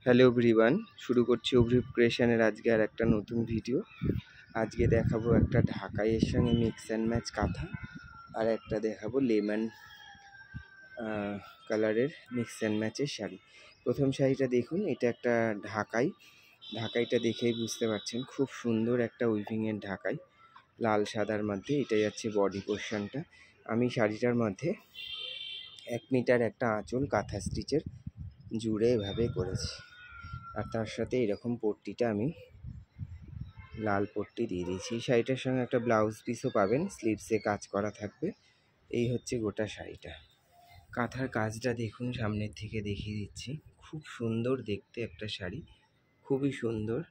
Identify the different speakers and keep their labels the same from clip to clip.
Speaker 1: Hello everyone, শুরু করছি অভিরূপ ক্রিয়েশনের আজকে আর একটা নতুন ভিডিও। আজকে দেখাবো একটা ঢাকাইয়ের সঙ্গে মিক্স অ্যান্ড ম্যাচ কাঁথা, আর একটা দেখাবো লেমন কালারের মিক্স অ্যান্ড ম্যাচের শাড়ি। প্রথম শাড়িটা দেখুন, এটা একটা ঢাকাইটা দেখেই বুঝতে পারছেন খুব সুন্দর একটা উইভিংয়ের ঢাকাই, লাল সাদার মধ্যে। এটা যাচ্ছে বডি পোর্শনটা। আমি শাড়িটার মধ্যে 1 মিটার একটা আঁচল কাঁথা স্টিচের জুড়ে এভাবে করেছি, আর তার সাথে এরকম পট্টিটা আমি লাল পট্টি দিয়ে দিয়েছি। এই শাড়িটার সঙ্গে একটা ব্লাউজ পিসও পাবেন, স্লিভসে কাজ করা থাকবে। এই হচ্ছে গোটা শাড়িটা। কাঁথার কাজটা দেখুন, সামনের থেকে দেখিয়ে দিচ্ছি। খুব সুন্দর দেখতে একটা শাড়ি, খুবই সুন্দর,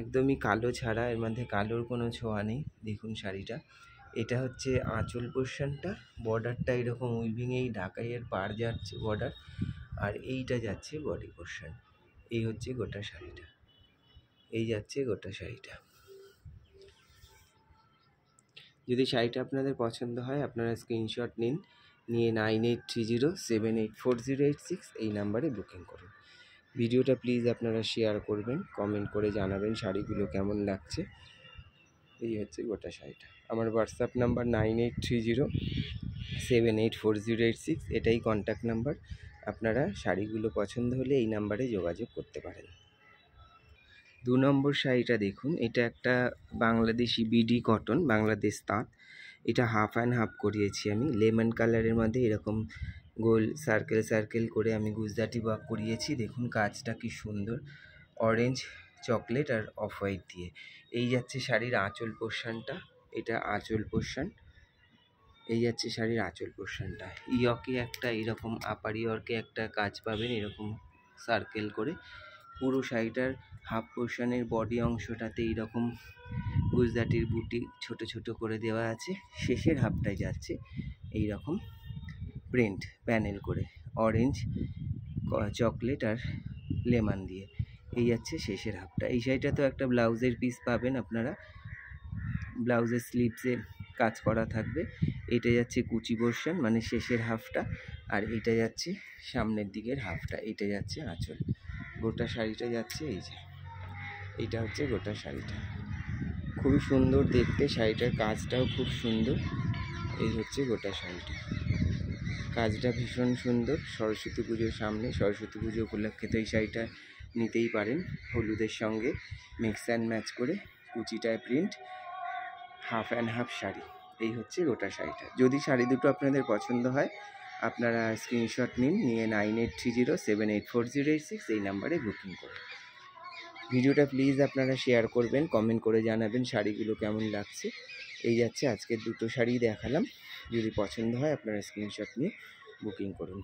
Speaker 1: একদমই কালো ছাড়া, এর মধ্যে কালোর কোনো ছোঁয়া নেই। দেখুন শাড়িটা, এটা হচ্ছে আঁচল পোর্শনটা। বর্ডারটা এরকম উইভিংয়েই ঢাকাইয়ের পাড় যাচ্ছে বর্ডার, আর এইটা যাচ্ছে বডি পোর্শন। এই হচ্ছে গোটা শাড়িটা, এই যাচ্ছে গোটা শাড়িটা। যদি শাড়িটা আপনাদের পছন্দ হয় আপনারা স্ক্রিনশট নিয়ে 9830784086 এই নাম্বারে বুকিং করুন। ভিডিওটা প্লিজ আপনারা শেয়ার করবেন, কমেন্ট করে জানাবেন শাড়িগুলো কেমন লাগছে। এই হচ্ছে গোটা শাড়িটা। আমার হোয়াটসঅ্যাপ নাম্বার 9830784086, এটাই কন্ট্যাক্ট নাম্বার। আপনারা শাড়িগুলো পছন্দ হলে এই নাম্বারে যোগাযোগ করতে পারেন। 2 নম্বর শাড়িটা দেখুন, এটা একটা বাংলাদেশি বিডি কটন, বাংলাদেশ তাঁত। এটা হাফ অ্যান্ড হাফ করিয়েছি আমি। লেমন কালারের মধ্যে এরকম গোল সার্কেল করে আমি গুজরাটি ওয়ার্ক করিয়েছি। দেখুন কাজটা কি সুন্দর, অরেঞ্জ, চকলেট আর অফ হোয়াইট দিয়ে। এই যাচ্ছে শাড়ির আঁচল পোর্শনটা, এটা আঁচল পোর্শন। এই যাচ্ছে শাড়ির আঁচল পোর্শনটা। ইয়কে একটা এরকম আপার ইয়র্কে একটা কাজ পাবেন এরকম সার্কেল করে। পুরো শাড়িটার হাফ পোর্শনের বডি অংশটাতে এইরকম গুজরাটির বুটি ছোট ছোট করে দেওয়া আছে। শেষের হাফটায় যাচ্ছে এইরকম প্রিন্ট প্যানেল করে, অরেঞ্জ, চকলেট আর লেমন দিয়ে। এই যাচ্ছে শেষের হাফটা। এই শাড়িটাতেও একটা ব্লাউজের পিস পাবেন আপনারা, ব্লাউজের স্লিভসে কাজ করা থাকবে। এটা যাচ্ছে কুচি পোর্শন মানে শেষের হাফটা, আর এটা যাচ্ছে সামনের দিকের হাফটা, এটা যাচ্ছে আঁচল। গোটা শাড়িটা যাচ্ছে এই যে, এইটা হচ্ছে গোটা শাড়িটা। খুবই সুন্দর দেখতে, শাড়িটার কাজটাও খুব সুন্দর। এই হচ্ছে গোটা শাড়িটা, কাজটা ভীষণ সুন্দর। সরস্বতী পুজোর সামনে, সরস্বতী পুজো উপলক্ষে তো এই শাড়িটা নিতেই পারেন। হলুদের সঙ্গে মিক্স অ্যান্ড ম্যাচ করে কুচিটায় print, half and half sari. এই হচ্ছে গোটা শাড়িটা। যদি শাড়ি দুটো আপনাদের পছন্দ হয় আপনারা স্ক্রিনশট নিয়ে 9830784086 এই নাম্বারে বুকিং করুন। ভিডিওটা প্লিজ আপনারা শেয়ার করবেন, কমেন্ট করে জানাবেন শাড়িগুলো কেমন লাগছে। এই যাচ্ছে আজকের দুটো শাড়ি দেখালাম। যদি পছন্দ হয় আপনারা স্ক্রিনশট নিয়ে বুকিং করুন।